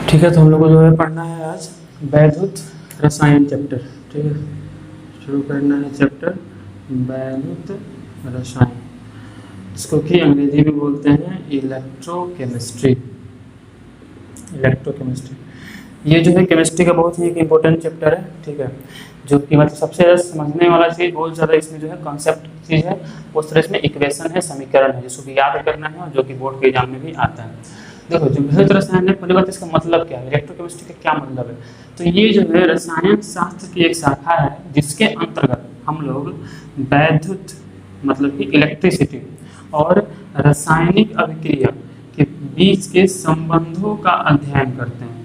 ठीक है, तो हम लोग को जो है पढ़ना है आज वैद्युत रसायन चैप्टर। ठीक है, शुरू करना है चैप्टर वैद्युत रसायन, इसको कि अंग्रेजी में बोलते हैं इलेक्ट्रोकेमिस्ट्री। इलेक्ट्रोकेमिस्ट्री ये जो है केमिस्ट्री का बहुत ही एक इम्पोर्टेंट चैप्टर है। ठीक है, जो कि मतलब सबसे ज़्यादा समझने वाला चीज़, बहुत ज़्यादा इसमें जो है कॉन्सेप्ट चीज़ है, उस तरह इसमें इक्वेशन है, समीकरण है, जिसको कि याद करना है और जो कि बोर्ड के एग्जाम में भी आता है। देखो, जो वैद्युत रसायन है, पहली बात इसका मतलब क्या है, इलेक्ट्रोकेमिस्ट्री का क्या मतलब है। तो ये जो है रसायन शास्त्र की एक शाखा है जिसके अंतर्गत हम लोग वैद्युत मतलब कि इलेक्ट्रिसिटी और रासायनिक अभिक्रिया के बीच के संबंधों का अध्ययन करते हैं।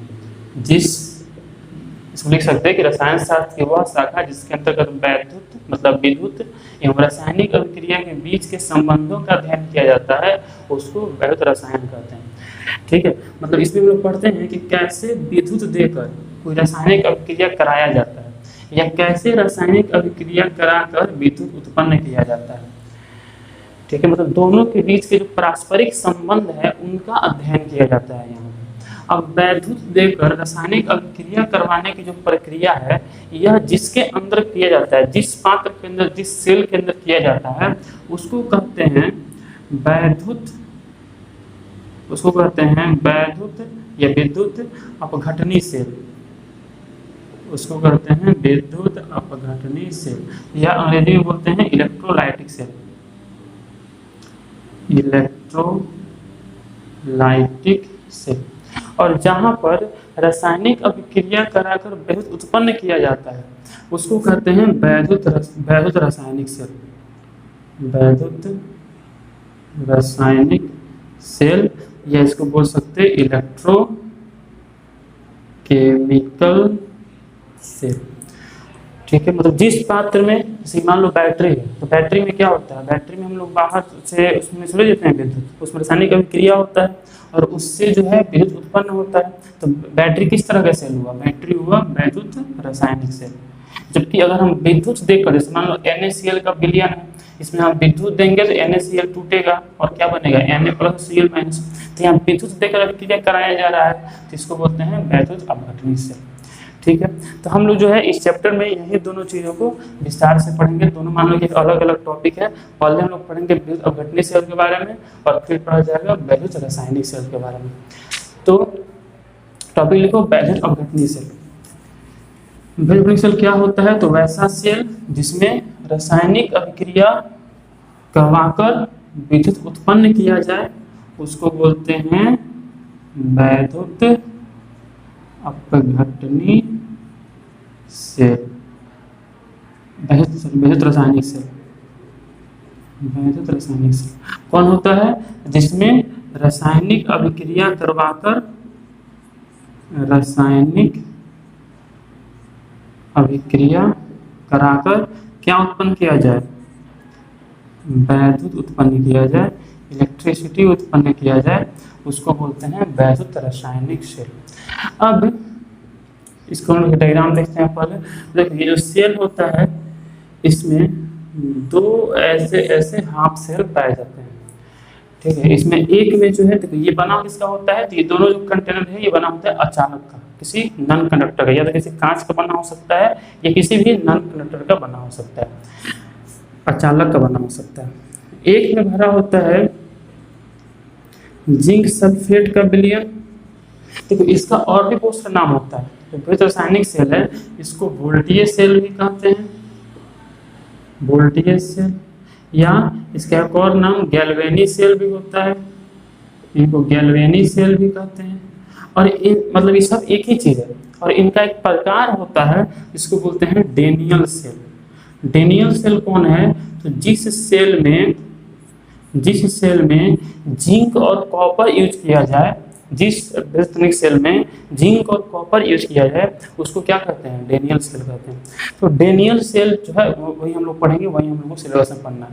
इसको लिख सकते हैं कि रसायन शास्त्र की वह शाखा जिसके अंतर्गत वैद्युत मतलब विद्युत एवं रासायनिक अभिक्रिया के बीच के संबंधों का अध्ययन किया जाता है, उसको वैद्युत रसायन कहते हैं। ठीक है, मतलब इसमें हम लोग पढ़ते हैं कि कैसे विद्युत देकर कोई रासायनिक अभिक्रिया कराया जाता है या कैसे रासायनिक अभिक्रिया कराकर विद्युत उत्पन्न किया जाता है। ठीक है, मतलब दोनों के बीच के जो पारस्परिक संबंध है उनका अध्ययन किया जाता है यहाँ पे। अब वैद्युत देकर रासायनिक अभिक्रिया करवाने की जो प्रक्रिया है, यह जिसके अंदर किया जाता है, जिस पात्र के अंदर, जिस सेल के अंदर किया जाता है, उसको कहते हैं वैद्युत, उसको कहते हैं वैद्युत या विद्युत अपघटनी सेल। उसको कहते हैं विद्युत अपघटनी सेल या अंग्रेजी में बोलते हैं इलेक्ट्रोलाइटिक सेल। Electrolytic cell. और जहां पर रासायनिक अभिक्रिया कराकर विद्युत उत्पन्न किया जाता है उसको कहते हैं वैद्युत रासायनिक सेल। वैद्युत रासायनिक सेल या इसको बोल सकते हैं इलेक्ट्रोकेमिकल सेल। ठीक है, मतलब जिस पात्र में, जैसे मान लो बैटरी है, तो बैटरी में क्या होता है, बैटरी में हम लोग बाहर से उसमें छोड़ देते हैं विद्युत, उसमें रासायनिक अभिक्रिया होता है और उससे जो है विद्युत उत्पन्न होता है। तो बैटरी किस तरह का सेल हुआ, बैटरी हुआ वैद्युत रासायनिक सेल। जबकि अगर हम विद्युत देकर, जैसे मान लो NaCl का विलयन है, इसमें हम विद्युत देंगे तो NaCl टूटेगा और क्या बनेगा Na+Cl-। तो यहाँ विद्युत देकर अभिक्रिया कराया जा रहा है, तो इसको बोलते हैं वैद्युत अपघटनी सेल। ठीक है, तो हम लोग जो है इस चैप्टर में यही दोनों चीज़ों को विस्तार से पढ़ेंगे। दोनों मान लो कि अलग अलग टॉपिक है। पहले हम लोग पढ़ेंगे विद्युत अपघटनी सेल के बारे में और फिर पढ़ा जाएगा वैद्युत रासायनिक सेल के बारे में। तो टॉपिक लिखो वैद्युत अपघटनी सेल। वैद्युत अपघटनी सेल क्या होता है, तो वैसा सेल जिसमें रासायनिक अभिक्रिया करवाकर विद्युत उत्पन्न किया जाए उसको बोलते हैं वैद्युत अपघटनी सेल। वैद्युत रासायनिक सेल। वैद्युत रासायनिक सेल कौन होता है, जिसमें रासायनिक अभिक्रिया करवाकर, रासायनिक अभिक्रिया कराकर क्या उत्पन्न किया जाए, वैद्युत उत्पन्न किया जाए, इलेक्ट्रिसिटी उत्पन्न किया जाए, उसको बोलते हैं वैद्युत रासायनिक सेल। अब इसको हम लोग डायग्राम देखते हैं। पहले देखिए, ये जो सेल होता है इसमें दो ऐसे हाफ सेल पाए जाते हैं। ठीक है, इसमें एक में जो है, देखो ये बना किसका होता है, तो ये दोनों जो कंटेनर है ये बना होता है अचालक का, किसी नॉन कंडक्टर का, या तो किसी कांच का बना हो सकता है या किसी भी नॉन कंडक्टर का बना हो सकता है, अचालक का बना हो सकता है। एक में भरा होता है जिंक सल्फेट का विलयन। देखो, इसका और भी बहुत सा नाम होता है। जो वैद्युत रासायनिक सेल है इसको वोल्टेज सेल भी कहते हैं, वोल्टेज सेल, या इसका एक और नाम गैल्वेनी सेल भी होता है, इनको गैल्वेनी सेल भी कहते हैं। और मतलब ये सब एक ही चीज है। और इनका एक प्रकार होता है जिसको बोलते हैं डेनियल सेल। डेनियल सेल कौन है, तो जिस सेल में जिंक और कॉपर यूज किया जाए, जिस वैद्युत सेल में जिंक और कॉपर यूज किया जाए उसको क्या कहते हैं, डेनियल सेल कहते हैं। तो डेनियल सेल जो है वही हम लोग पढ़ेंगे, वही हम लोग को सिलेबस में पढ़ना है।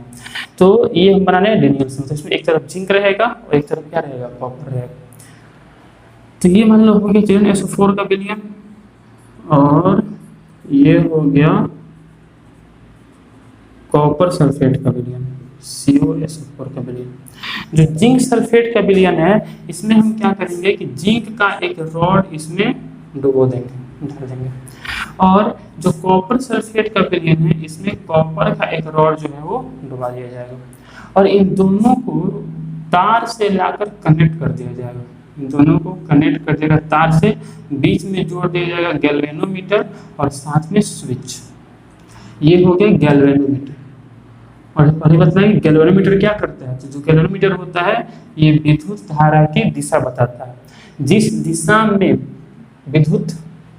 तो ये हम बनाने हैं डेनियल सेल, तो इसमें एक तरफ जिंक रहेगा और एक तरफ क्या रहेगा, कॉपर रहेगा। तो ये मान लो हो गया चेन SO4 का विलयन और ये हो गया कॉपर सल्फेट का विलयन, COSO4 का विलयन। जो जिंक सल्फेट का विलयन है, इसमें हम क्या करेंगे कि जिंक का एक रॉड इसमें डुबो देंगे, डाल देंगे, और जो कॉपर सल्फेट का विलयन है, इसमें कॉपर का एक रॉड जो है वो डुबा दिया जाएगा, और इन दोनों को तार से लाकर कनेक्ट कर दिया जाएगा। इन दोनों को कनेक्ट कर दिया तार से, बीच में जोड़ दिया जाएगा गैल्वेनोमीटर और साथ में स्विच। ये हो गया गैल्वेनोमीटर। और पहले बताएं गैल्वेनोमीटर क्या करता है। तो जो गैल्वेनोमीटर होता है ये विद्युत धारा की दिशा बताता है। जिस दिशा में विद्युत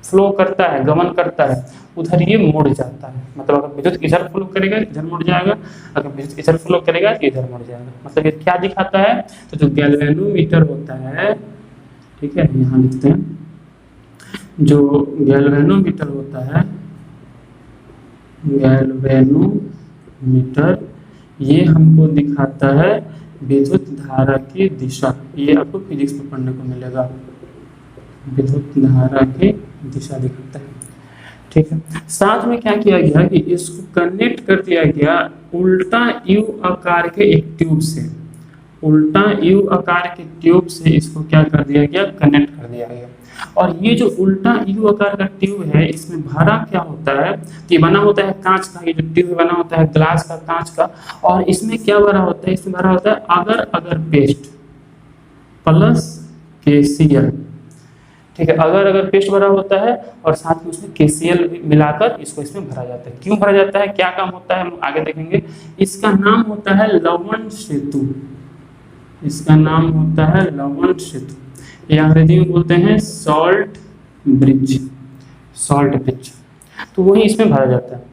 फ्लो करता है, गमन करता है, उधर ये मुड़ जाता है। मतलब अगर विद्युत इधर फ्लो करेगा इधर मुड़ जाएगा, अगर विद्युत इधर फ्लो करेगा तो इधर मुड़ जाएगा। मतलब ये क्या दिखाता है। तो जो गैल्वेनोमीटर होता है, ठीक है, यहाँ लिखते हैं, जो गैल्वेनोमीटर होता है, गैल्वेनोमीटर, ये हमको दिखाता है विद्युत धारा की दिशा। ये आपको फिजिक्स में पढ़ने को मिलेगा, विद्युत धारा की दिशा दिखाता है। ठीक है, साथ में क्या किया गया कि इसको कनेक्ट कर दिया गया उल्टा यू आकार के एक ट्यूब से। उल्टा यू आकार के ट्यूब से इसको क्या कर दिया गया, कनेक्ट कर दिया गया। और ये जो उल्टा यू आकार का ट्यूब है, इसमें भरा क्या होता है, ये बना होता है कांच का। ये जो ट्यूब बना होता है ग्लास का, कांच का, और इसमें क्या भरा होता है, इसमें भरा होता है अगर अगर पेस्ट प्लस KCl। ठीक है, अगर अगर पेस्ट भरा होता है और साथ में उसमें KCl मिलाकर इसको इसमें भरा जाता है। क्यों भरा जाता है, क्या काम होता है, हम आगे देखेंगे। इसका नाम होता है लवण सेतु। इसका नाम होता है लवण सेतु, ये अंग्रेजी में बोलते हैं सॉल्ट ब्रिज, सॉल्ट ब्रिज। तो वही इसमें भरा जाता है।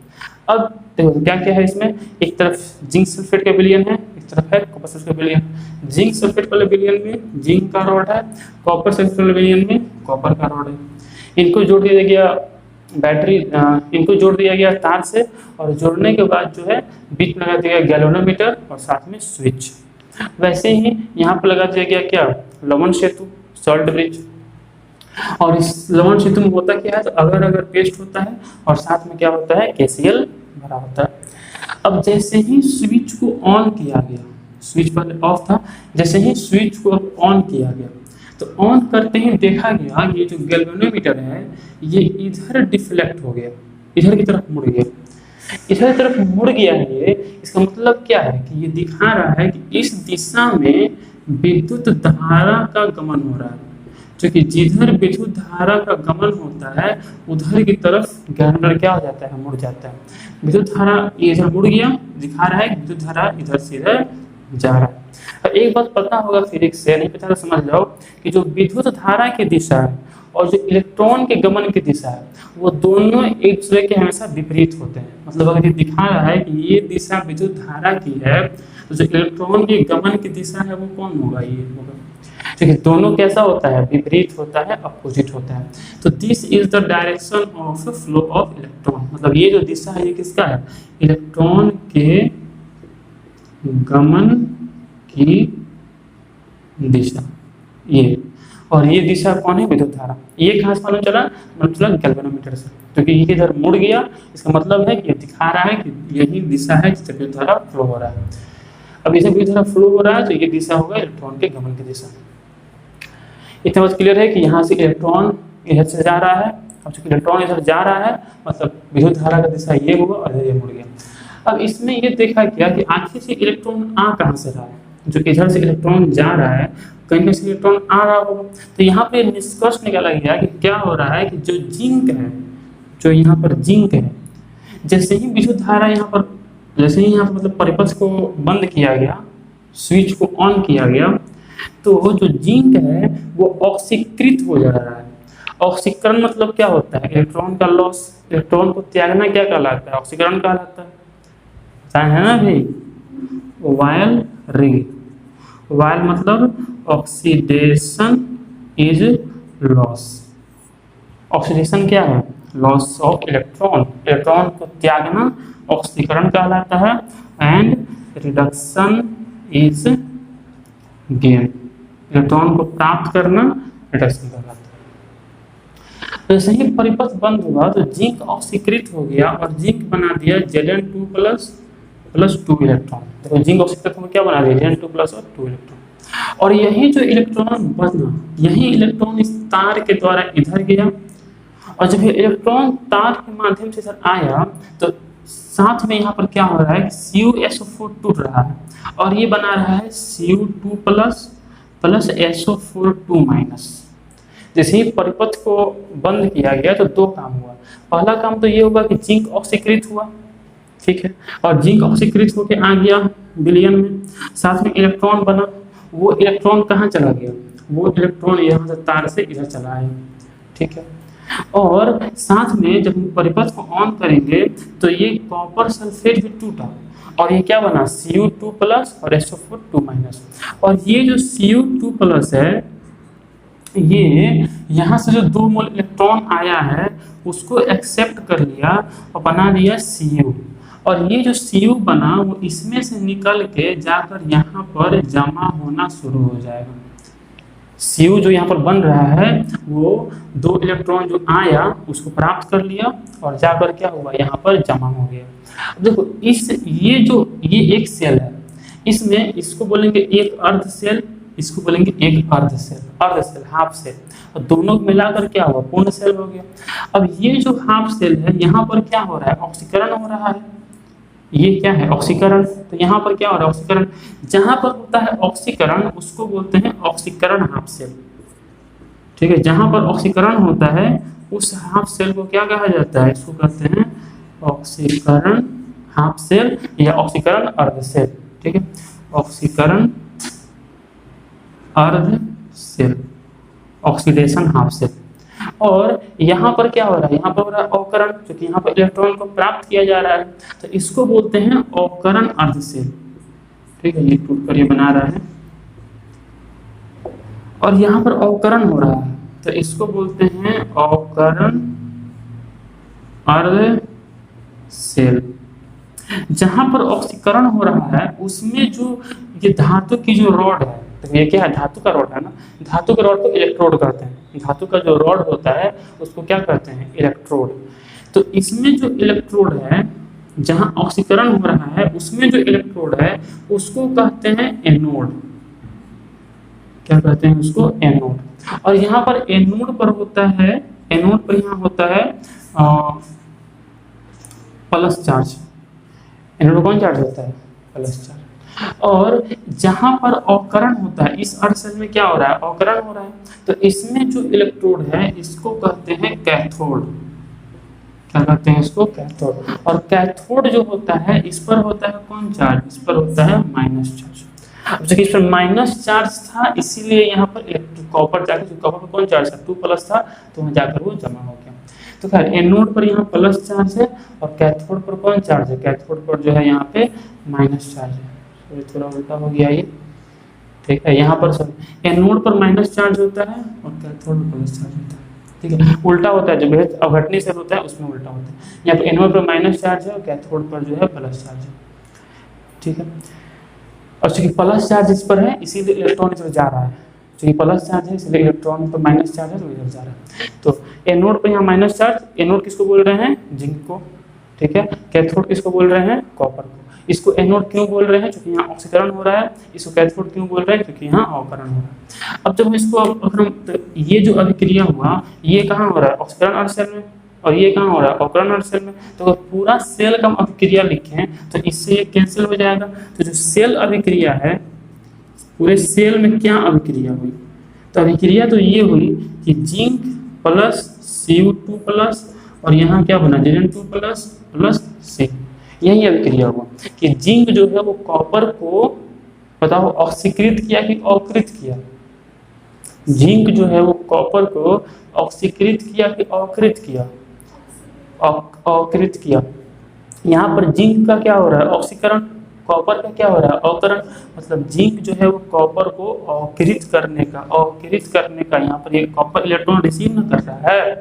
अब देखो क्या क्या है इसमें, एक तरफ जिंक सल्फेट का विलयन है, एक तरफ है कॉपर सल्फेट का विलयन। जिंक सल्फेट वाले विलयन में जिंक का रॉड है, कॉपर सल्फेट वाले विलयन में कॉपर का रॉड है। इनको जोड़ दिया गया बैटरी, इनको जोड़ दिया गया तार से, और जोड़ने के बाद जो है बीच में लगा दिया गया गैल्वेनोमीटर और साथ में स्विच। वैसे ही यहाँ पर लगा दिया गया क्या, लवण सेतु, सॉल्ट ब्रिज। और इस लवण सेतु में होता क्या है, तो अगर अगर पेस्ट होता है और साथ में क्या होता है, KCl भरा होता है। अब जैसे ही स्विच को ऑन किया गया, स्विच पहले ऑफ था, जैसे ही स्विच को ऑन किया गया, तो ऑन करते ही देखा गया ये जो गैल्वेनोमीटर है ये इधर डिफ्लेक्ट हो गया, इधर की तरफ मुड़ गया। इधर की तरफ मुड़ गया है ये, इसका मतलब क्या है कि ये दिखा रहा है कि इस दिशा में विद्युत धारा का गमन हो रहा है। क्योंकि जिधर विद्युत धारा का गमन होता है उधर की तरफ गैल्वेनोमीटर क्या हो जाता है, मुड़ जाता है। विद्युत धारा इधर मुड़ गया, दिखा रहा है कि विद्युत धारा इधर से इधर जा रहा है। अब एक बात पता होगा फिजिक्स से, नहीं पता तो समझ जाओ कि जो विद्युत धारा की दिशा है और जो इलेक्ट्रॉन के गमन की दिशा है वो दोनों एक दूसरे के हमेशा विपरीत होते हैं। मतलब अगर ये दिखा रहा है कि ये दिशा विद्युत धारा की है, तो जो इलेक्ट्रॉन के गमन की दिशा है वो कौन होगा, ये होगा। ठीक है, दोनों कैसा होता है, विपरीत होता है, अपोजिट होता है। तो this is the direction of flow of electron. मतलब ये जो दिशा है ये किसका है, इलेक्ट्रॉन के गमन की दिशा ये। और ये दिशा कौन है, विद्युत धारा। ये कहाँ से मालूम चला, मतलब चला गैल्वेनोमीटर से, क्योंकि ये इधर मुड़ गया, इसका मतलब है कि ये दिखा रहा है कि यही दिशा है जिससे विद्युत धारा फ्लो हो रहा है। अब इसे विद्युत धारा फ्लो हो रहा है तो ये दिशा होगा इलेक्ट्रॉन के गमन की दिशा। इतना बात क्लियर है कि यहाँ से इलेक्ट्रॉन इधर से जा रहा है। अब चूंकि इलेक्ट्रॉन इधर जा रहा है मतलब विद्युत धारा का दिशा ये होगा और ये मुड़ गया। अब इसमें ये देखा गया कि आखिर से इलेक्ट्रॉन आ कहाँ से रहा है, जो इधर से इलेक्ट्रॉन जा रहा है कहीं से इलेक्ट्रॉन आ रहा होगा। तो यहाँ पे निष्कर्ष निकाला गया कि क्या हो रहा है कि जो जिंक है, जो यहाँ पर जिंक है, जैसे ही विद्युत धारा यहाँ पर, जैसे ही यहाँ पर मतलब परिपथ को बंद किया गया, स्विच को ऑन किया गया, तो जो जिंक है वो ऑक्सीकृत हो जा रहा है। ऑक्सीकरण मतलब क्या होता है, इलेक्ट्रॉन का लॉस, इलेक्ट्रॉन को त्यागना क्या कहलाता है, ऑक्सीकरण कहलाता है ना भाई। वायल रिंग, वायल मतलब ऑक्सीडेशन इज लॉस। ऑक्सीडेशन क्या है, लॉस ऑफ इलेक्ट्रॉन, इलेक्ट्रॉन को त्यागना ऑक्सीकरण कहलाता है। And reduction is gain, electron को प्राप्त करना रिडक्शन कहलाता है। तो जैसे ही परिपथ बंद हुआ तो जिंक ऑक्सीकृत हो गया और जिंक बना दिया Zn2+, प्लस 2 इलेक्ट्रॉन। देखो जिंक ऑक्सीड तत्व में क्या बना दिया, Zn2 प्लस और 2 इलेक्ट्रॉन। और यही जो इलेक्ट्रॉन बना, यही इलेक्ट्रॉन इस तार के द्वारा इधर गया, और जब ये इलेक्ट्रॉन तार के माध्यम से इधर आया तो साथ में यहाँ पर क्या हो रहा है, CuSO4 टूट रहा है और ये बना रहा है Cu2 plus plus SO4 2 minus. जैसे ही परिपथ को बंद किया गया तो दो काम हुआ। पहला काम तो ये होगा कि जिंक ऑक्सीकृत हुआ, ठीक है, और जिंक ऑक्सीकृत होकर आ गया विलयन में, साथ में इलेक्ट्रॉन बना। वो इलेक्ट्रॉन कहाँ चला गया, वो इलेक्ट्रॉन यहाँ से तार से इधर चला आया, ठीक है। और साथ में जब हम परिपथ को ऑन करेंगे तो ये कॉपर सल्फेट भी टूटा और ये क्या बना, Cu2 प्लस और SO4 2 माइनस। और ये जो Cu2 प्लस है, ये यहाँ से जो 2 मोल इलेक्ट्रॉन आया है उसको एक्सेप्ट कर लिया और बना दिया Cu। और ये जो Cu बना वो इसमें से निकल के जाकर यहाँ पर जमा होना शुरू हो जाएगा। Cu जो यहाँ पर बन रहा है वो 2 इलेक्ट्रॉन जो आया उसको प्राप्त कर लिया और जाकर क्या हुआ, यहाँ पर जमा हो गया। अब देखो ये एक सेल है, इसमें इसको बोलेंगे एक अर्ध सेल, इसको बोलेंगे एक अर्ध सेल हाफ सेल, और दोनों मिलाकर क्या हुआ, पूर्ण सेल हो गया। अब ये जो हाफ सेल है यहाँ पर क्या हो रहा है, ऑक्सीकरण हो रहा है। ये क्या है, ऑक्सीकरण। तो यहाँ पर क्या हो रहा है, ऑक्सीकरण। जहां पर होता है ऑक्सीकरण उसको बोलते हैं ऑक्सीकरण हाफ सेल, ठीक है। जहां पर ऑक्सीकरण होता है उस हाफ सेल को क्या कहा जाता है, इसको कहते हैं ऑक्सीकरण हाफ सेल या ऑक्सीकरण अर्ध सेल, ठीक है। ऑक्सीकरण अर्ध सेल, ऑक्सीडेशन हाफ सेल। और यहाँ पर क्या हो रहा है, यहाँ पर हो रहा है अवकरण, क्योंकि यहाँ पर इलेक्ट्रॉन को प्राप्त किया जा रहा है, तो इसको बोलते हैं अवकरण अर्ध सेल, ठीक है। ये टूट कर ये बना रहा है और यहाँ पर अवकरण हो रहा है तो इसको बोलते हैं अवकरण अर्ध सेल। जहां पर ऑक्सीकरण हो रहा है उसमें जो ये धातु की जो रॉड है, तो ये क्या है, धातु का रॉड है ना, धातु के रॉड को इलेक्ट्रोड कहते हैं। धातु का जो रॉड होता है उसको क्या कहते हैं, इलेक्ट्रोड। तो इसमें जो इलेक्ट्रोड है, जहां ऑक्सीकरण हो रहा है उसमें जो इलेक्ट्रोड है उसको कहते हैं एनोड। क्या कहते हैं उसको, एनोड। और यहाँ पर एनोड पर होता है, एनोड पर यहाँ होता है प्लस चार्ज। एनोड कौन चार्ज होता है, प्लस चार्ज। और जहां पर अवकरण होता है, इस अर्ध सेल में क्या हो रहा है, अवकरण हो रहा है, तो इसमें जो इलेक्ट्रोड है इसको कहते हैं कैथोड। क्या कहते हैं इसको, कैथोड। और कैथोड जो होता है इस पर होता है कौन चार्ज, इस पर होता है माइनस चार्ज। अब जबकि इस पर माइनस चार्ज था इसीलिए यहाँ पर कॉपर जाकर, कॉपर पर कौन चार्ज था, 2 प्लस था, तो वहाँ जाकर वो जमा हो गया। तो खैर एनोड पर यहाँ प्लस चार्ज है और कैथोड पर कौन चार्ज है, कैथोड पर जो है यहाँ पे माइनस चार्ज है। थोड़ा उल्टा हो गया ये, ठीक है। यहाँ पर एनोड पर माइनस चार्ज होता है और कैथोड पर प्लस चार्ज होता है, ठीक है। उल्टा होता है, जो बेहद अवघटनी सेल होता है उसमें उल्टा होता है। यहाँ पर एनोड पर माइनस चार्ज है और कैथोड पर जो है प्लस चार्ज है, ठीक है। और चूंकि प्लस चार्ज इस पर है इसीलिए इलेक्ट्रॉन इधर जा रहा है, चूंकि प्लस चार्ज है इसलिए इलेक्ट्रॉन पर माइनस चार्ज है तो इधर जा रहा है। तो एनोड पर यहाँ माइनस चार्ज, एनोड किसको बोल रहे हैं, जिंक को, ठीक है। कैथोड किसको बोल रहे हैं, कॉपर को। इसको एनोड क्यों बोल रहे हैं, क्योंकि यहाँ ऑक्सीकरण हो रहा है। इसको कैथोड क्यों बोल रहे हैं, क्योंकि यहाँ अवकरण हो रहा है। अब जब हम इसको तो ये जो अभिक्रिया हुआ ये कहाँ हो रहा है, ऑक्सीकरण अर्ध सेल में, और ये कहाँ हो रहा है, अवकरण अर्ध सेल में। तो अगर पूरा सेल का हम अभिक्रिया लिखें तो इससे ये कैंसिल हो जाएगा। तो जो सेल अभिक्रिया है, पूरे सेल में क्या अभिक्रिया हुई, तो अभिक्रिया तो ये हुई कि जिंक प्लस Cu2 प्लस और यहाँ क्या बना, Zn2 प्लस प्लस C। यही अभिक्रिया हुआ कि जिंक जो है वो कॉपर को बताओ ऑक्सीकृत किया कि अवकृत किया। जिंक जो है वो कॉपर को ऑक्सीकृत किया कि अवकृत किया, अवकृत किया। यहाँ पर जिंक का क्या हो रहा है, ऑक्सीकरण, कॉपर का क्या हो रहा है, अवकरण। मतलब जिंक जो है वो कॉपर को अवकृत करने का यहाँ पर ये कॉपर इलेक्ट्रॉन रिसीव न कर रहा है,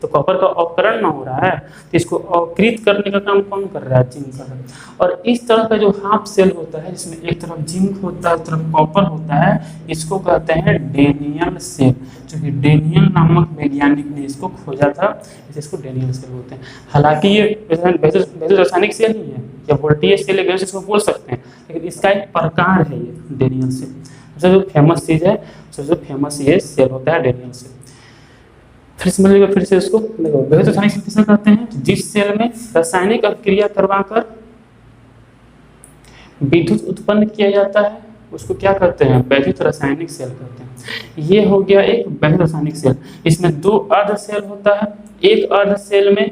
तो कॉपर का अवकरण ना हो रहा है, तो इसको अवकृत करने का काम कौन कर रहा है, जिंक कर रहा है। और इस तरह का जो हाफ सेल होता है जिसमें एक तरफ जिंक होता है एक तरफ कॉपर होता है, इसको कहते हैं डेनियल सेल। जो कि डेनियल नामक वैज्ञानिक ने इसको खोजा था, इसको डेनियल सेल बोलते हैं। हालांकि ये वैसे रासायनिक सेल नहीं है, या वोल्टेज सेल या इसको बोल सकते हैं, लेकिन इसका एक प्रकार है ये डेनियल सेल। सबसे जो फेमस चीज़ है, सबसे फेमस ये सेल होता है डेनियल सेल। फिर समझिएगा, फिर से इसको देखो, बेहद रासायनिक सेल किसे कहते हैं? जिस सेल में रासायनिक अभिक्रिया करवाकर विद्युत उत्पन्न किया जाता है उसको क्या कहते हैं? वैद्युत रासायनिक सेल कहते हैं। ये हो गया एक वैद्युत रासायनिक सेल। इसमें दो अर्ध सेल होता है। एक अर्ध सेल में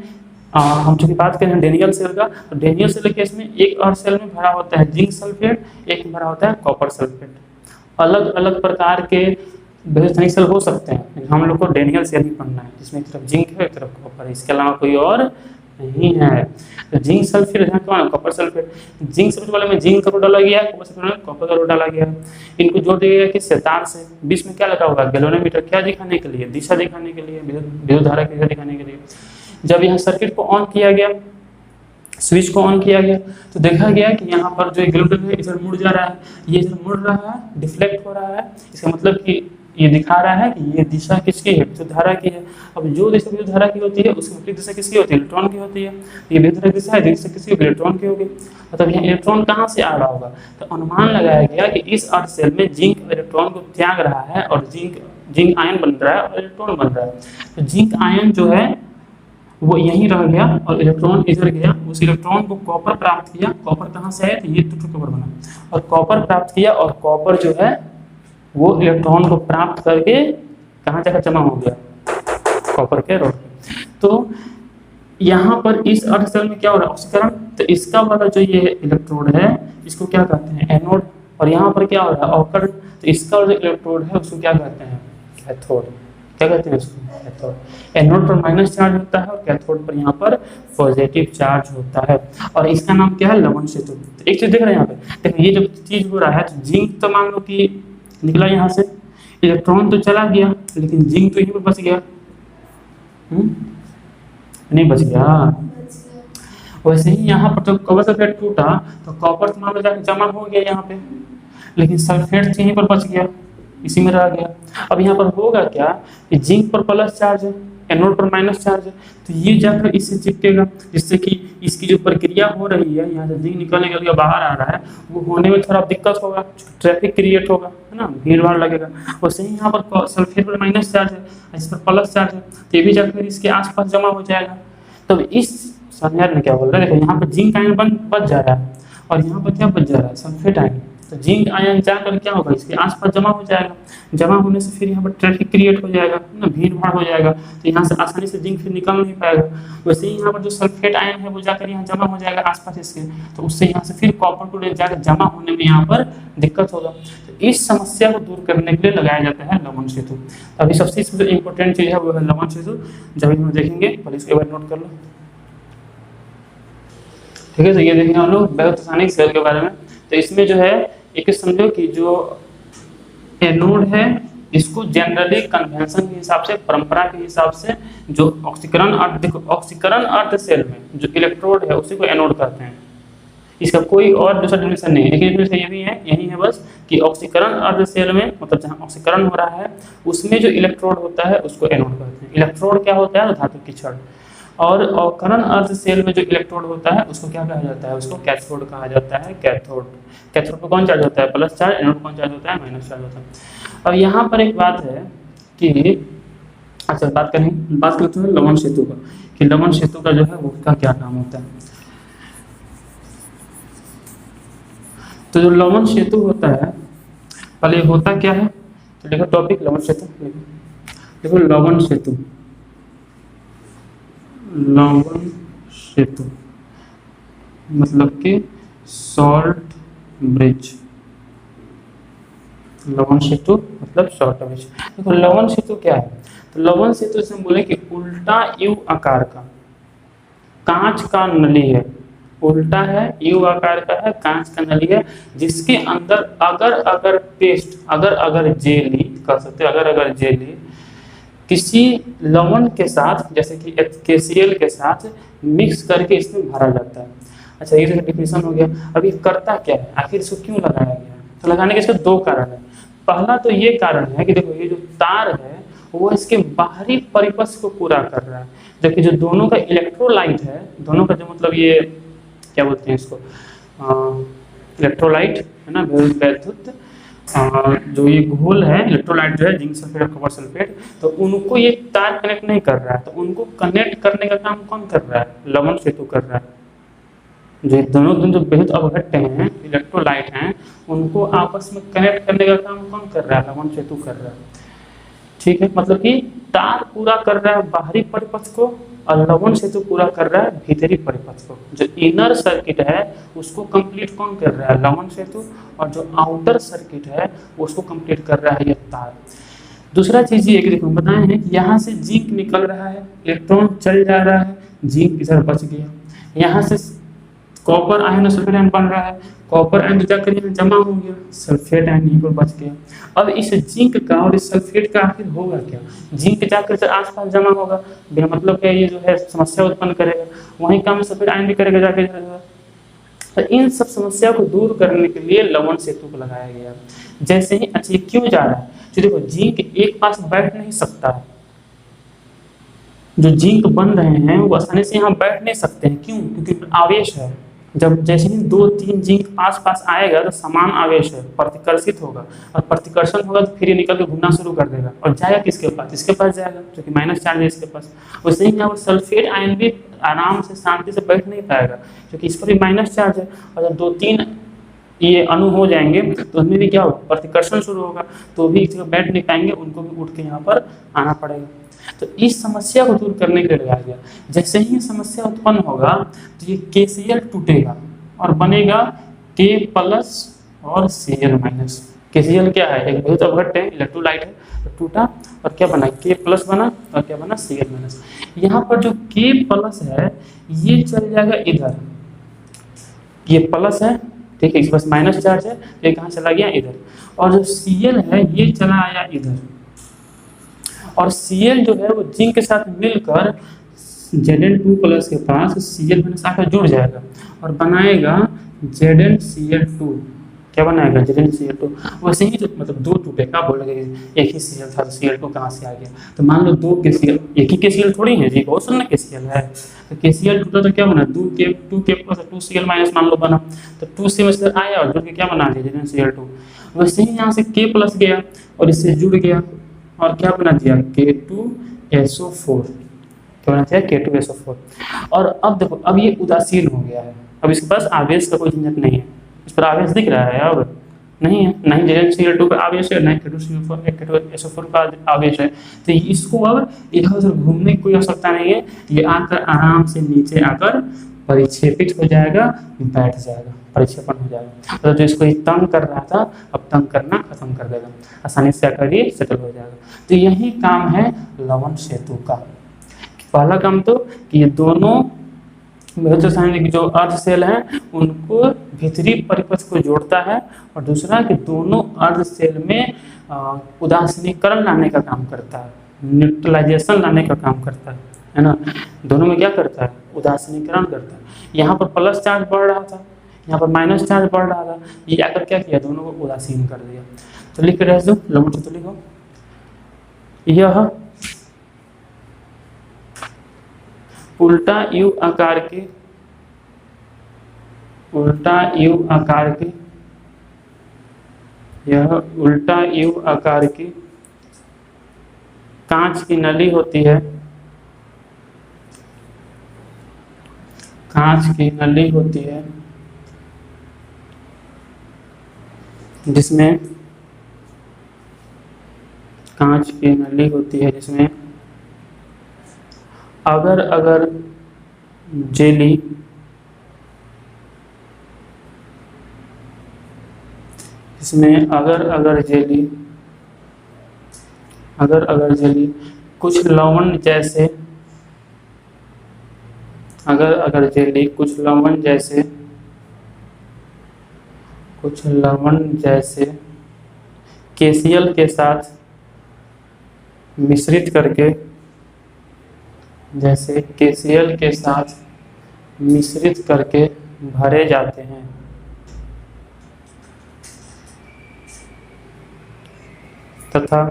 हम जो बात कर रहे हैं डेनियल सेल का, तो डेनियल सेल के इसमें एक अर्ध सेल में भरा होता है जिंक सल्फेट, एक में भरा होता है कॉपर सल्फेट। अलग अलग प्रकार के वैद्युत रासायनिक सेल हो सकते हैं, लेकिन हम लोग को डेनियल सेल ही पढ़ना है, जिसमें एक तरफ जिंक है एक तरफ कॉपर है, इसके अलावा कोई और नहीं है। तो जिंक सल्फेट है कौन? Copper sulphate. जिंक सल्फेट वाले में जिंक का डाला गया है, कॉपर सल्फेट में कॉपर का डाला गया है। इनको जोड़ दिया गया किससे? तार से। बीच में क्या लगा होगा? गैल्वेनोमीटर। क्या दिखाने के लिए? दिशा दिखाने के लिए, विद्युत धारा की दिशा दिखाने के लिए। जब यहाँ सर्किट को ऑन किया गया, स्विच को ऑन किया गया, तो देखा गया कि यहाँ पर जो गैल्वेनोमीटर है इधर मुड़ जा रहा है, ये इधर मुड़ रहा है, डिफ्लेक्ट हो रहा है। इसका मतलब कि ये दिखा रहा है कि ये दिशा किसकी है? विद्युत धारा की है। अब जो दिशा विद्युत धारा की होती है उसकी विपरीत दिशा किसकी होती है? इलेक्ट्रॉन की होती है। ये विद्युत धारा की दिशा है, दिशा किसकी होगी? इलेक्ट्रॉन की होगी। मतलब यहाँ इलेक्ट्रॉन कहाँ से आ रहा होगा? तो अनुमान लगाया गया कि इस अर्ध सेल में जिंक इलेक्ट्रॉन को त्याग रहा है और जिंक आयन बन रहा है और इलेक्ट्रॉन बन रहा है। तो जिंक आयन जो है वो यहीं रह गया और इलेक्ट्रॉन इधर गया। उस इलेक्ट्रॉन को कॉपर प्राप्त किया। कॉपर कहाँ से है? तो ये टू कॉपर बना और कॉपर प्राप्त किया, और कॉपर जो है वो इलेक्ट्रॉन को प्राप्त करके कहाँ जाकर जमा हो गया? कॉपर के रोड पे। तो यहाँ पर इस अर्ध सेल में क्या हो रहा है? ऑक्सीकरण। तो इसका वाला जो ये इलेक्ट्रोड है इसको क्या कहते हैं? एनोड। और यहाँ पर क्या हो रहा है? अवकरण। तो इसका जो इलेक्ट्रोड है उसको क्या कहते हैं? कैथोड। क्या कहते हैं इसको? कैथोड। एनोड पर माइनस चार्ज होता है और कैथोड पर यहाँ पर पॉजिटिव चार्ज होता है, और इसका नाम क्या है? लवण सेतु। तो एक चीज देख रहे हैं यहाँ पे, देखो ये जो चीज हो रहा है, तो जिंक तो मान लो कि निकला यहाँ से, इलेक्ट्रॉन तो चला गया, लेकिन जिंक तो यहीं पर बच गया। नहीं बच गया। वैसे ही यहाँ पर तो कॉपर सल्फेट टूटा तो कॉपर तो मान लो जाकर जमा हो गया यहाँ पे, लेकिन सल्फेट यहीं पर बच गया, इसी में रह गया। अब यहाँ पर होगा क्या कि जिंक पर प्लस चार्ज है, एनोड पर माइनस चार्ज है, तो ये जाकर इससे चिपकेगा, जिससे कि इसकी जो प्रक्रिया हो रही है, यहाँ से जिंक निकलने के लिए बाहर आ रहा है, वो होने में थोड़ा दिक्कत होगा, ट्रैफिक क्रिएट होगा, है ना, भीड़ भाड़ लगेगा। वैसे ही यहाँ पर सल्फेट पर माइनस चार्ज है, इस पर प्लस चार्ज है, तो ये भी जाकर इसके आसपास जमा हो जाएगा। तब इस संज्ञान में क्या बोल रहा है? देखो यहाँ पर जिंक आयन बच जा रहा है और यहाँ पर क्या बच जा रहा है? Sulphate ion. तो जिंक आयन जाकर क्या होगा? इसके आसपास जमा हो जाएगा। जमा होने से फिर यहाँ पर ट्रैफिक क्रिएट हो जाएगा ना, भीड़ भाड़ हो जाएगा, तो यहाँ से आसानी से जिंक फिर निकल नहीं पाएगा। वैसे ही यहाँ पर जो सल्फेट आयन है वो जाकर यहाँ जमा हो जाएगा आसपास इसके, तो उससे यहाँ से फिर कॉपर को जाकर जमा होने में यहाँ पर दिक्कत होगा। तो इस समस्या को दूर करने के लिए लगाया जाता है लवण सेतु। अभी सबसे जो इम्पोर्टेंट चीज़ है वो है लवण सेतु, जब हम देखेंगे पहले इसको एक बार नोट कर लो, ठीक है। तो ये देखेंगे हम लोग वैद्युत रासायनिक सेल के बारे में। तो इसमें जो है एक समझो कि जो एनोड है इसको जनरली कन्वेंशन के हिसाब से, परंपरा के हिसाब से, जो ऑक्सीकरण अर्ध, देखो ऑक्सीकरण अर्ध सेल में जो इलेक्ट्रोड है उसी को एनोड कहते हैं। इसका कोई और दूसरा डेफिनेशन नहीं है, लेकिन डेफिनेशन ये भी है, यही है बस, कि ऑक्सीकरण अर्ध सेल में मतलब जहाँ ऑक्सीकरण हो रहा है उसमें जो इलेक्ट्रोड होता है उसको एनोड कहते हैं। इलेक्ट्रोड क्या होता है? धातु की छड़। और अवकरण अर्ध सेल में जो इलेक्ट्रोड होता है उसको क्या कहा जाता है? उसको कैथोड कहा जाता है। कैथोड। कैथोड पर कौन चार्ज होता है? Plus charge. एनोड कौन चार्ज होता है? माइनस चार्ज होता है। अब यहाँ पर एक बात है कि अच्छा बात करते हैं लवण सेतु का, कि लवण सेतु का जो है वो उसका क्या काम होता है। तो जो लवण सेतु होता है, पहले होता क्या है? तो देखो टॉपिक लवण सेतु, देखो लवण सेतु, लवण सेतु मतलब कि सॉल्ट ब्रिज। लवण सेतु मतलब सॉल्ट ब्रिज। देखो लवण सेतु क्या है? तो लवण सेतु से बोले कि उल्टा यू आकार का कांच का नली है, उल्टा है, यू आकार का है, कांच का नली है, जिसके अंदर अगर पेस्ट, अगर जेली कह सकते हैं, अगर जेली किसी लवण के साथ जैसे कि HCl के साथ मिक्स करके इसमें भरा जाता है। अच्छा ये डेफिनेशन हो गया। अब ये करता क्या है, आखिर इसको क्यों लगाया गया? तो लगाने के इसके दो कारण है। पहला तो ये कारण है कि देखो ये जो तार है वो इसके बाहरी परिपथ को पूरा कर रहा है, जबकि जो दोनों का इलेक्ट्रोलाइट है, दोनों का जो मतलब ये क्या बोलते हैं इसको, इलेक्ट्रोलाइट है ना, वैद्युत जो ये घोल है इलेक्ट्रोलाइट जो है जिंक सल्फेट और कॉपर सल्फेट, तो उनको ये तार कनेक्ट नहीं कर रहा है, तो उनको कनेक्ट करने का काम कौन कर रहा है, लवण सेतु कर रहा है। जो दोनों जो बेहद अवघट्य हैं इलेक्ट्रोलाइट हैं उनको आपस में कनेक्ट करने का काम कौन कर रहा है, लवण सेतु कर रहा है। ठीक है, मतलब कि तार पूरा कर रहा है बाहरी परिपथ को और लवण सेतु पूरा कर रहा है भीतरी परिपथ को। जो इनर सर्किट है उसको कंप्लीट कौन कर रहा है, लवण सेतु, और जो आउटर सर्किट है उसको कंप्लीट कर रहा है ये तार। दूसरा चीज ये देखो बताए हैं कि यहाँ से जिंक निकल रहा है, इलेक्ट्रॉन चल जा रहा है, जिंक इधर बच गया। यहाँ से कॉपर आयन और सल्फेट आयन बन रहा है, कॉपर आयन जाकर यहाँ जमा हो गया, सल्फेट आयन यहीं पर बच गया। अब इस जिंक का और इस सल्फेट का आखिर होगा क्या, जिंक जाकर आसपास जमा होगा, बिना मतलब के ये जो है समस्या उत्पन्न करेगा, वहीं काम सल्फेट आयन भी करेगा जाके। तो इन सब समस्या को दूर करने के लिए लवण सेतु को लगाया गया। जैसे ही अच्छा ये क्यों जा रहा है, तो देखो जिंक एक पास बैठ नहीं सकता है, जो जिंक बन रहे हैं वो आसानी से यहाँ बैठ नहीं सकते हैं, क्यों, क्योंकि आवेश है। जब जैसे ही 2-3 जिंक आसपास आएगा तो समान आवेश है, प्रतिकर्षित होगा, और प्रतिकर्षण होगा तो फिर ये निकल के घूमना शुरू कर देगा और जाएगा किसके पास, इसके पास जाएगा, जो कि माइनस चार्ज है इसके पास। वैसे ही यहाँ पर सल्फेट आयन भी आराम से शांति से बैठ नहीं पाएगा, क्योंकि इस पर भी माइनस चार्ज है, और जब 2-3 ये अणु हो जाएंगे तो उसमें भी क्या होगा, प्रतिकर्षण शुरू होगा, तो भी एक जगह बैठ नहीं पाएंगे, उनको भी उठ के यहाँ पर आना पड़ेगा। तो इस समस्या को दूर करने के लिए लगाया गया। जैसे ही समस्या उत्पन्न होगा तो ये KCl टूटेगा और बनेगा K प्लस और Cl माइनस। KCl क्या है, एक बहुत अवघट्य है, इलेक्ट्रोलाइट है, तो टूटा और क्या बना, K प्लस बना और क्या बना, Cl माइनस। यहाँ पर जो K प्लस है ये चल जाएगा इधर, ये प्लस है, ठीक है, इस पास माइनस चार्ज है, ये कहाँ चला गया इधर, और जो Cl है ये चला आया इधर, और Cl जो है वो जिंक के साथ मिलकर Zn2 प्लस के पास Cl माइनस आकर जुड़ जाएगा और बनाएगा ZnCl2। क्या बनाएगा, ZnCl2। वैसे ही जो मतलब दो टूटेगा, बोल रहे एक ही Cl था, Cl2 कहाँ से आ गया, तो मान लो 2 KCl, एक ही KCl थोड़ी है जी, बहुत सारे KCl है, तो KCl टूटा तो क्या बना, 2K प्लस 2Cl माइनस मान लो बना, तो 2 से में आया और जुड़ के क्या बना दिया, ZnCl2। वैसे ही यहाँ से K प्लस गया और इससे जुड़ गया और क्या बना दिया, K2SO4, क्या बना दिया, K2SO4। और अब देखो अब ये उदासीन हो गया है, अब इसके पास आवेश का कोई झंझट नहीं है, इस पर आवेश दिख रहा है, अब नहीं है, नहीं ZnCl2 का आवेश है, नहीं K2SO4 का आवेश है, तो इसको अब इधर उधर घूमने की कोई आवश्यकता नहीं है, ये आकर आराम से नीचे आकर परिक्षेपित हो जाएगा, बैठ जाएगा, परिक्षेपण हो जाएगा। तो जो इसको तंग कर रहा था अब तंग करना खत्म कर देगा, आसानी से आकर ये सेटल हो जाएगा। तो यही काम है लवण सेतु का। पहला काम तो कि ये दोनों जो अर्ध सेल हैं उनको भीतरी परिपथ को जोड़ता है, और दूसरा कि दोनों अर्ध सेल में उदासीनीकरण लाने का काम करता है, न्यूट्रलाइजेशन लाने का काम करता है ना। दोनों में क्या करता है, उदासीनीकरण करता है। यहाँ पर प्लस चार्ज बढ़ रहा था, यहाँ पर माइनस चार्ज बढ़ रहा था, ये आकर क्या किया, दोनों को उदासीन कर दिया। तो लिख रहे हो लवण सेतु लिखो, यह उल्टा यू आकार के यह उल्टा यू आकार की कांच की नली होती है, कांच की नली होती है जिसमें कांच की नली होती है जिसमें अगर जेली इसमें अगर जेली कुछ लवण जैसे KCl के साथ मिश्रित करके, जैसे KCl के साथ मिश्रित करके भरे जाते हैं, तथा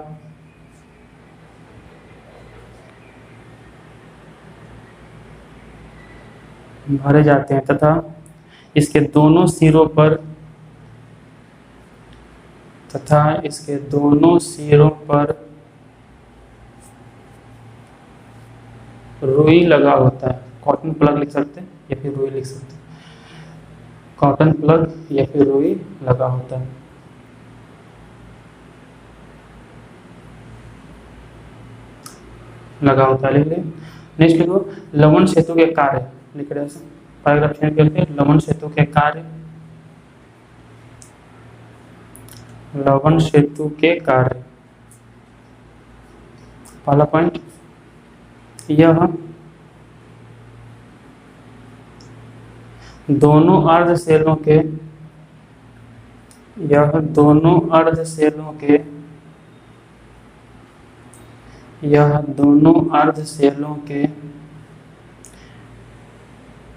इसके दोनों सिरों पर तथा इसके दोनों सिरों पर रुई लगा होता है। कॉटन प्लग लिख सकते हैं या फिर रुई लिख सकते हैं। कॉटन प्लग या फिर रुई लगा होता है। लगा होता है, लिख लिया। नेक्स्ट लिखो लवण सेतु के कार्य, लिख रहे हैं पैराग्राफ चेंज करके लवण सेतु के कार्य। लवण सेतु के कार्य, पहला पॉइंट यह दोनों अर्धशैलों के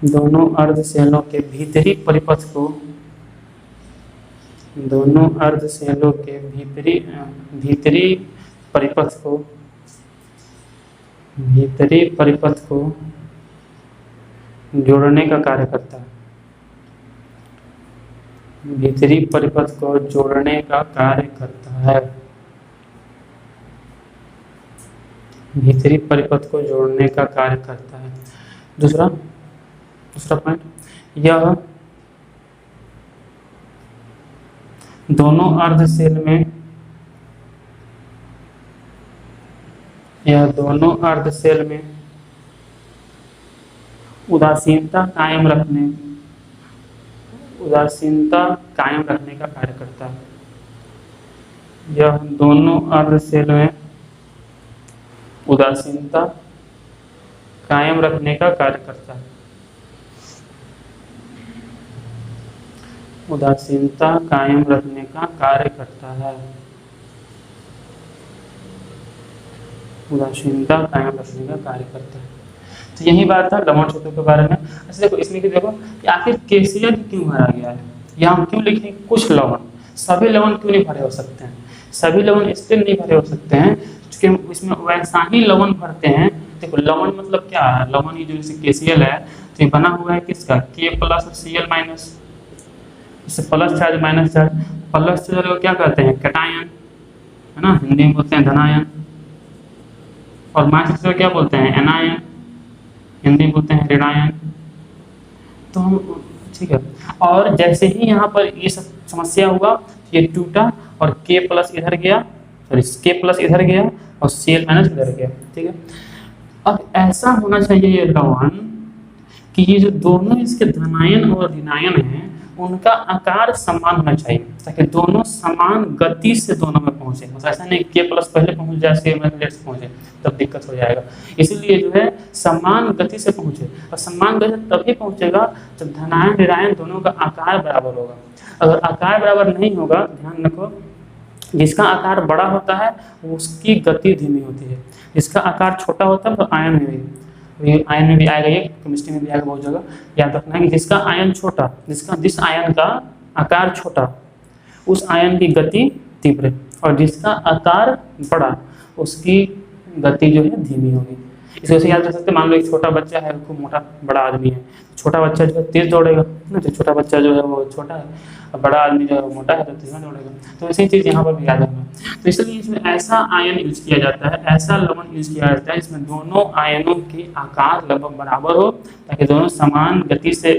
दोनों अर्धशैलों के भीतरी परिपथ को भीतरी परिपथ को जोड़ने का कार्य करता है। भीतरी परिपथ को जोड़ने का कार्य करता है। भीतरी परिपथ को जोड़ने का कार्य करता है। दूसरा पॉइंट यह दोनों अर्धशैल में उदासीनता कायम रखने का कार्य करता है। यह दोनों अर्धशैल में उदासीनता कायम रखने का कार्य करता है। उदासीनता कायम रखने का कार्य करता है। उदासीनता कायम रखने का कार्य करता है। तो यही बात था लवण सेतु के बारे में। अच्छा देखो इसमें देखो कि आखिर केसीएल क्यों भरा गया है, या हम क्यों लिखें कुछ लवण, सभी लवण क्यों नहीं भरे हो सकते हैं। सभी लवण इसलिए नहीं भरे हो सकते हैं क्योंकि इसमें वैसा ही लवण भरते हैं। देखो लवण मतलब क्या है, लवण ये जो जैसे केसीएल है तो ये बना हुआ है किसका, के प्लस और सीएल माइनस, इससे plus charge minus charge. Plus charge को क्या कहते हैं, कैटायन, है ना, हिंदी में बोलते हैं धनायन। और माइनस को क्या बोलते हैं, एनायन, हिंदी में बोलते हैं ऋणायन। तो हम ठीक है। और जैसे ही यहाँ पर ये सब समस्या हुआ, ये टूटा और के प्लस इधर गया, सॉरी के प्लस इधर गया और सीएल माइनस इधर गया। ठीक है। अब ऐसा होना चाहिए ये लवण कि ये जो दोनों इसके धनायन और ऋणायन हैं उनका आकार समान होना चाहिए, ताकि दोनों समान गति से दोनों में पहुंचे। मतलब ऐसा नहीं के प्लस पहले पहुंच जाए, सी माइनस लेट से पहुंचे, तब दिक्कत हो जाएगा। इसीलिए जो है समान गति से पहुंचे, और समान गति से तभी पहुंचेगा जब धनायन ऋणायन दोनों का आकार बराबर होगा। अगर आकार बराबर नहीं होगा, ध्यान रखो, जिसका आकार बड़ा होता है उसकी गति धीमी होती है, जिसका आकार छोटा होता है तो आयन में भी आएगा, ये केमिस्ट्री में भी आएगा बहुत जगह। याद रखना है कि जिसका आयन छोटा, जिस आयन का आकार छोटा उस आयन की गति तीव्र, और जिसका आकार बड़ा उसकी गति जो है धीमी होगी। इस वजह से याद रख सकते हैं, मान लो एक छोटा बच्चा है, खूब मोटा बड़ा आदमी है, छोटा बच्चा जो है तेज दौड़ेगा ना, जो छोटा बच्चा जो है वो छोटा है, और बड़ा आदमी जो है मोटा है तो तेज दौड़ेगा। तो ऐसी चीज़ यहाँ पर भी याद रखना। तो इसलिए इसमें ऐसा आयन यूज किया जाता है, ऐसा लवण यूज किया जाता है इसमें दोनों आयनों के आकार लगभग बराबर हो, ताकि दोनों समान गति से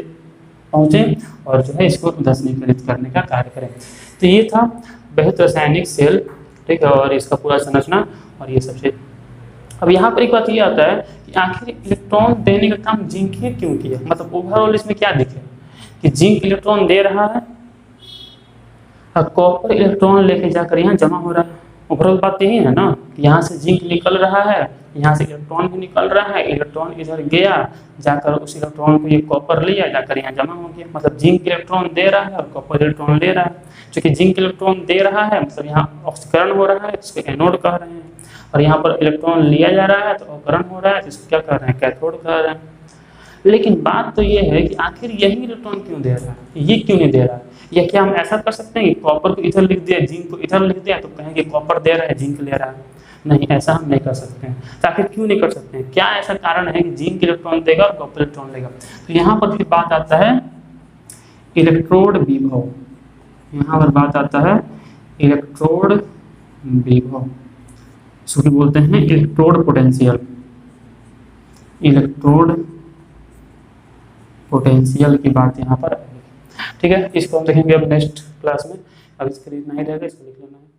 पहुँचे और जो है इसको उदासीनीकृत करने का कार्य करें। तो ये था बहुत रासायनिक सेल, ठीक है, और इसका पूरा संरचना और ये सबसे। अब यहाँ पर एक बात ये आता है कि आखिर इलेक्ट्रॉन देने का काम जिंक ही क्यों किया, मतलब ओवरऑल इसमें क्या दिखे कि जिंक इलेक्ट्रॉन दे रहा है और कॉपर इलेक्ट्रॉन लेके जाकर यहाँ जमा हो रहा है। ओवरऑल बात यही है ना कि यहाँ से जिंक निकल रहा है, यहाँ से इलेक्ट्रॉन भी निकल रहा है, इलेक्ट्रॉन इधर गया, जाकर उस इलेक्ट्रॉन को ये कॉपर लिया, जाकर यहाँ जमा हो गया। मतलब जिंक इलेक्ट्रॉन दे रहा है और कॉपर इलेक्ट्रॉन ले रहा है। चूँकि जिंक इलेक्ट्रॉन दे रहा है मतलब यहाँ ऑक्सीकरण हो रहा है, इसको एनोड कह रहे हैं, और यहाँ पर इलेक्ट्रॉन लिया जा रहा है तो अवकरण हो रहा है, जिसको क्या कर रहे हैं, कैथोड कह रहे हैं। लेकिन बात तो ये है कि आखिर यही इलेक्ट्रॉन क्यों दे रहा है, ये क्यों नहीं दे रहा है। या क्या हम ऐसा कर सकते हैं कि कॉपर को इधर लिख दिया, जिंक को इधर लिख दिया, तो कहेंगे कॉपर दे रहा है जिंक ले रहा है। नहीं, ऐसा हम नहीं कर सकते हैं। तो आखिर क्यों नहीं कर सकते हैं, क्या ऐसा कारण है कि जिंक इलेक्ट्रॉन देगा और कॉपर इलेक्ट्रॉन लेगा। तो यहाँ पर फिर बात आता है इलेक्ट्रोड विभव, यहाँ पर बात आता है इलेक्ट्रोड विभव, इसको बोलते हैं इलेक्ट्रोड पोटेंशियल। इलेक्ट्रोड पोटेंशियल की बात यहाँ पर, ठीक है। इसको हम देखेंगे अब नेक्स्ट क्लास में। अब इसके लिए इतना ही रहेगा, इसको लिख लेना है।